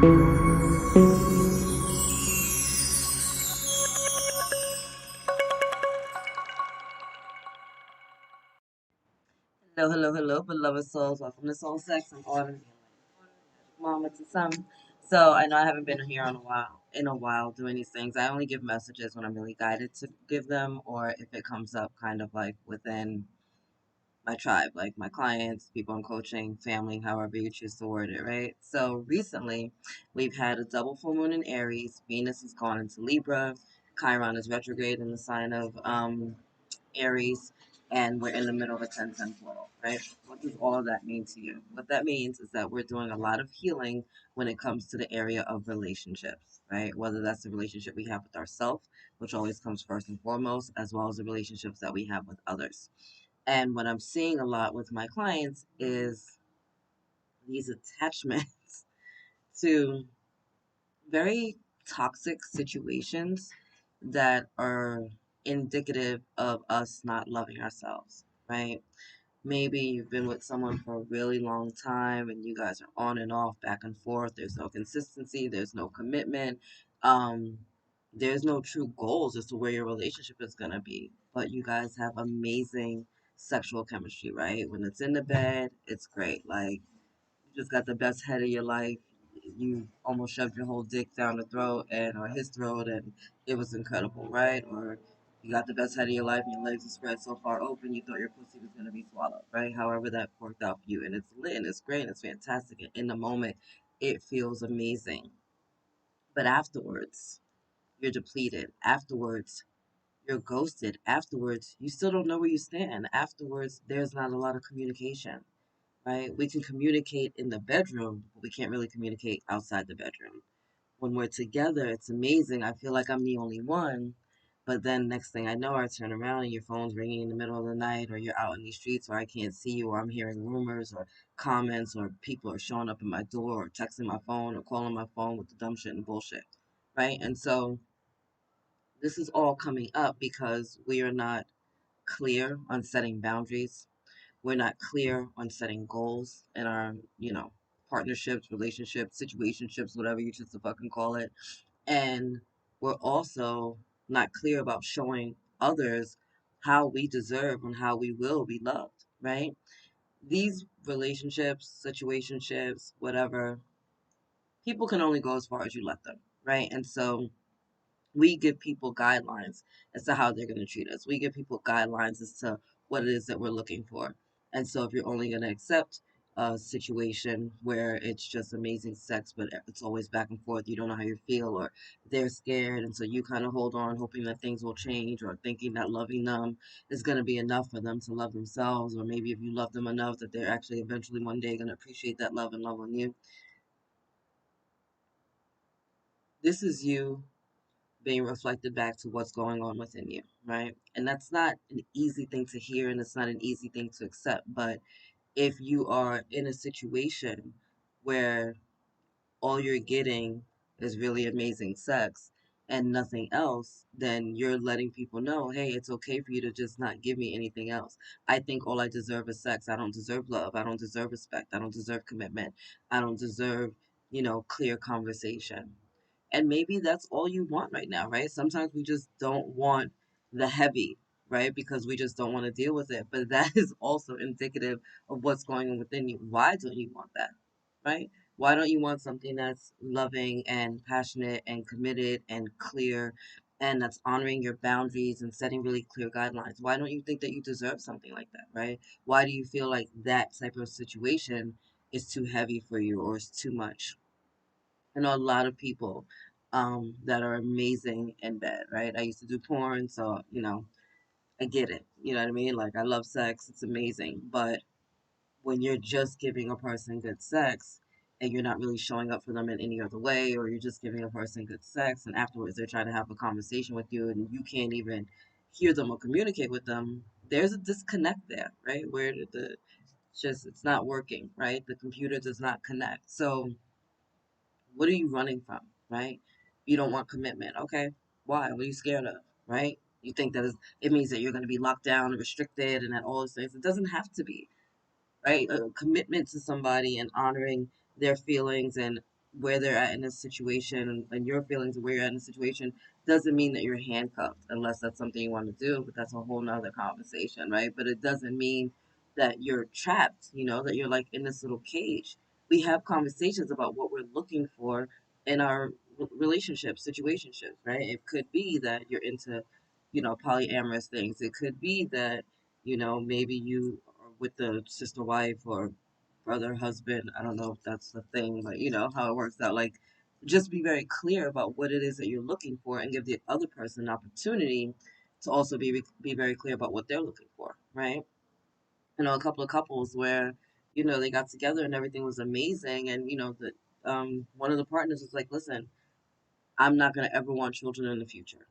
Hello, hello, hello, beloved souls. Welcome to Soul Sex and Order. Mama to some. So I know I haven't been here in a while doing these things. I only give messages when I'm really guided to give them, or if it comes up kind of like within my tribe, like my clients, people I'm coaching, family, however you choose to word it, right? So recently, we've had a double full moon in Aries. Venus has gone into Libra. Chiron is retrograde in the sign of Aries, and we're in the middle of a 10-10 portal, right? What does all of that mean to you? What that means is that we're doing a lot of healing when it comes to the area of relationships, right? Whether that's the relationship we have with ourselves, which always comes first and foremost, as well as the relationships that we have with others. And what I'm seeing a lot with my clients is these attachments to very toxic situations that are indicative of us not loving ourselves, right? Maybe you've been with someone for a really long time and you guys are on and off, back and forth. There's no consistency, there's no commitment, um, there's no true goals as to where your relationship is going to be. But you guys have amazing sexual chemistry, right? When it's in the bed, it's great. Like, you just got the best head of your life. You almost shoved your whole dick down the throat and or his throat, and it was incredible, right? Or you got the best head of your life, and your legs are spread so far open, you thought your pussy was gonna be swallowed, right? However, that worked out for you, and it's lit, and it's great, and it's fantastic, and in the moment, it feels amazing. But afterwards, you're depleted. Afterwards, you're ghosted. Afterwards, you still don't know where you stand. Afterwards, there's not a lot of communication, right? We can communicate in the bedroom, but we can't really communicate outside the bedroom. When we're together, it's amazing. I feel like I'm the only one. But then next thing I know, I turn around and your phone's ringing in the middle of the night, or you're out in these streets, or I can't see you, or I'm hearing rumors or comments, or people are showing up at my door, or texting my phone, or calling my phone with the dumb shit and bullshit, right? And so this is all coming up because we are not clear on setting boundaries. We're not clear on setting goals in our, partnerships, relationships, situationships, whatever you choose to fucking call it. And we're also not clear about showing others how we deserve and how we will be loved, right? These relationships, situationships, whatever, people can only go as far as you let them, right? And so we give people guidelines as to how they're going to treat us. We give people guidelines as to what it is that we're looking for. And so if you're only going to accept a situation where it's just amazing sex, but it's always back and forth, you don't know how you feel, or they're scared, and so you kind of hold on, hoping that things will change, or thinking that loving them is going to be enough for them to love themselves, or maybe if you love them enough that they're actually eventually one day going to appreciate that love and love on you. This is you being reflected back to what's going on within you, right? And that's not an easy thing to hear and it's not an easy thing to accept. But if you are in a situation where all you're getting is really amazing sex and nothing else, then you're letting people know, hey, it's okay for you to just not give me anything else. I think all I deserve is sex. I don't deserve love. I don't deserve respect. I don't deserve commitment. I don't deserve, clear conversation. And maybe that's all you want right now, right? Sometimes we just don't want the heavy, right? Because we just don't want to deal with it. But that is also indicative of what's going on within you. Why don't you want that, right? Why don't you want something that's loving and passionate and committed and clear and that's honoring your boundaries and setting really clear guidelines? Why don't you think that you deserve something like that, right? Why do you feel like that type of situation is too heavy for you or is too much? I know a lot of people that are amazing in bed, right? I used to do porn, so, I get it. You know what I mean? Like, I love sex, it's amazing. But when you're just giving a person good sex and you're not really showing up for them in any other way, or you're just giving a person good sex and afterwards they're trying to have a conversation with you and you can't even hear them or communicate with them, there's a disconnect there, right? Where it's not working, right? The computer does not connect. So, what are you running from, right? You don't want commitment. Okay. Why? What are you scared of, right? You think that it means that you're going to be locked down and restricted and that all those things. It doesn't have to be, right? A commitment to somebody and honoring their feelings and where they're at in this situation and your feelings of where you're at in the situation doesn't mean that you're handcuffed unless that's something you want to do, but that's a whole nother conversation, right? But it doesn't mean that you're trapped, that you're like in this little cage. We have conversations about what we're looking for in our relationships, situationships, right? It could be that you're into, polyamorous things. It could be that, maybe you are with the sister wife or brother, husband. I don't know if that's the thing, but how it works out. Like, just be very clear about what it is that you're looking for and give the other person an opportunity to also be very clear about what they're looking for, right? A couple of couples where, they got together and everything was amazing. And, the one of the partners was like, listen, I'm not going to ever want children in the future.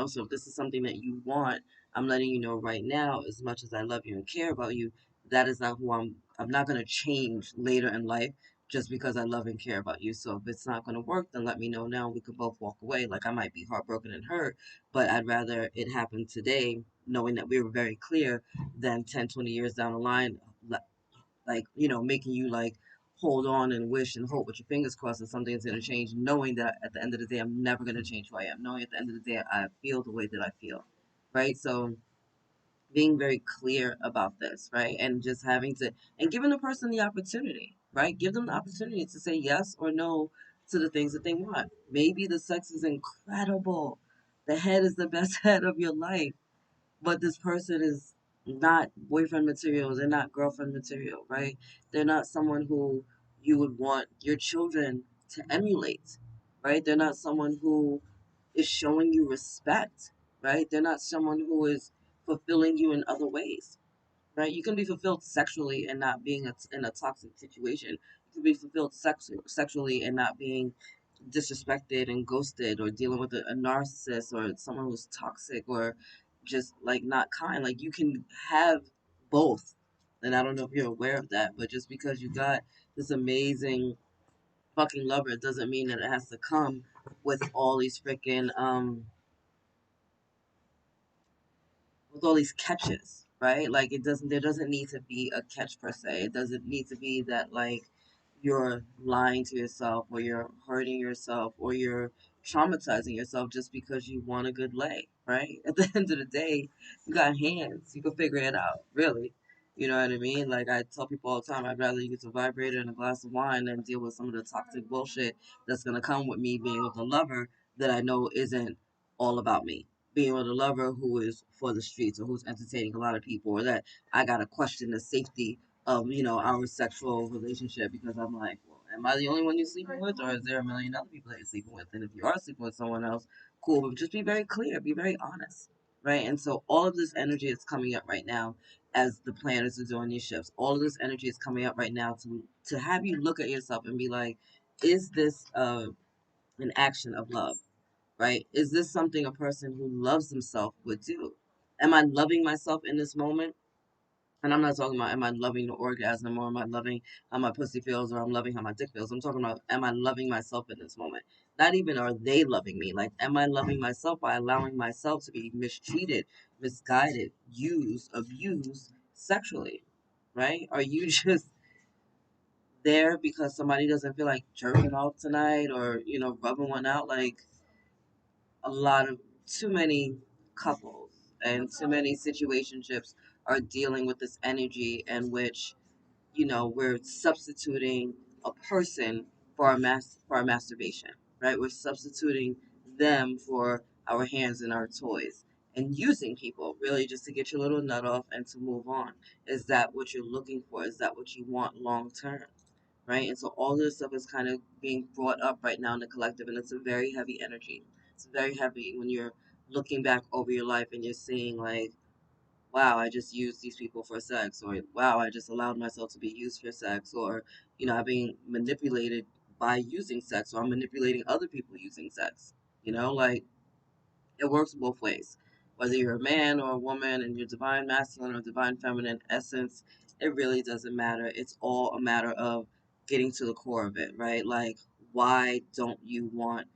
So if this is something that you want, I'm letting you know right now, as much as I love you and care about you, that is not who I'm not going to change later in life just because I love and care about you. So if it's not going to work, then let me know now. We could both walk away. Like, I might be heartbroken and hurt, but I'd rather it happen today, knowing that we were very clear, than 10, 20 years down the line, like, making you like hold on and wish and hope with your fingers crossed that something's going to change, knowing that at the end of the day, I'm never going to change who I am, knowing at the end of the day, I feel the way that I feel, right? So being very clear about this, right? And just having to, and giving the person the opportunity, right? Give them the opportunity to say yes or no to the things that they want. Maybe the sex is incredible. The head is the best head of your life, but this person is not boyfriend material. They're not girlfriend material, right? They're not someone who you would want your children to emulate, right? They're not someone who is showing you respect, right? They're not someone who is fulfilling you in other ways, right? You can be fulfilled sexually and not being in a toxic situation. You can be fulfilled sexually and not being disrespected and ghosted, or dealing with a narcissist or someone who's toxic or just like not kind. Like, you can have both. And I don't know if you're aware of that, but just because you got this amazing fucking lover, it doesn't mean that it has to come with all these freaking with all these catches, right? Like, there doesn't need to be a catch per se. It doesn't need to be that like you're lying to yourself or you're hurting yourself or you're traumatizing yourself just because you want a good lay, right? At the end of the day, you got hands. You can figure it out, really. You know what I mean? Like, I tell people all the time, I'd rather use a vibrator and a glass of wine than deal with some of the toxic bullshit that's going to come with me being with a lover that I know isn't all about me, being with a lover who is for the streets or who's entertaining a lot of people, or that I gotta question the safety of our sexual relationship because I'm like, well, am I the only one you're sleeping with, or is there a million other people that you're sleeping with? And if you are sleeping with someone else, cool, but just be very clear, be very honest, right? And so all of this energy is coming up right now as the planners are doing these shifts. All of this energy is coming up right now to have you look at yourself and be like, is this an action of love? Right? Is this something a person who loves themselves would do? Am I loving myself in this moment? And I'm not talking about, am I loving the orgasm, or am I loving how my pussy feels, or I'm loving how my dick feels. I'm talking about, am I loving myself in this moment? Not even are they loving me. Like, am I loving myself by allowing myself to be mistreated, misguided, used, abused sexually? Right? Are you just there because somebody doesn't feel like jerking off tonight, or, rubbing one out? Like, a lot of too many couples and too many situationships are dealing with this energy in which we're substituting a person for our masturbation, right? We're substituting them for our hands and our toys, and using people really just to get your little nut off and to move on. Is that what you're looking for? Is that what you want long term? Right? And so all of this stuff is kind of being brought up right now in the collective, and it's a very heavy energy. It's very heavy when you're looking back over your life and you're seeing like, wow, I just used these people for sex, or wow, I just allowed myself to be used for sex, or I'm being manipulated by using sex, or I'm manipulating other people using sex. Like, it works both ways. Whether you're a man or a woman and you're divine masculine or divine feminine essence, it really doesn't matter. It's all a matter of getting to the core of it, right? Like, why don't you want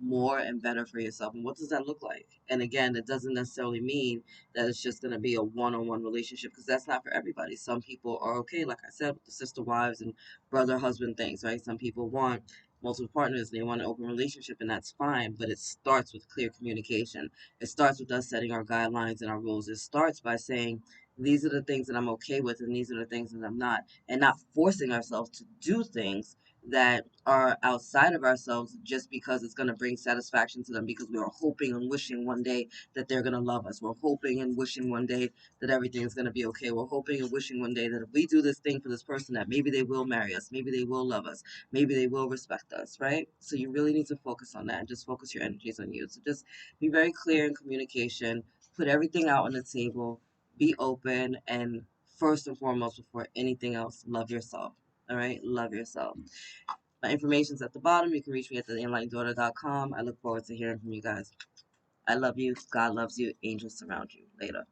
more and better for yourself? And what does that look like? And again, it doesn't necessarily mean that it's just going to be a one-on-one relationship, because that's not for everybody. Some people are okay, like I said, with the sister wives and brother husband things, right? Some people want multiple partners, they want an open relationship, and that's fine, but it starts with clear communication. It starts with us setting our guidelines and our rules. It starts by saying, these are the things that I'm okay with, and these are the things that I'm not, and not forcing ourselves to do things that are outside of ourselves just because it's going to bring satisfaction to them, because we are hoping and wishing one day that they're going to love us. We're hoping and wishing one day that everything is going to be okay. We're hoping and wishing one day that if we do this thing for this person, that maybe they will marry us, maybe they will love us, maybe they will respect us, right? So you really need to focus on that and just focus your energies on you. So just be very clear in communication, put everything out on the table, be open, and first and foremost, before anything else, love yourself. All right, love yourself. My information's at the bottom. You can reach me at theenlighteneddaughter.com. I look forward to hearing from you guys. I love you. God loves you. Angels surround you. Later.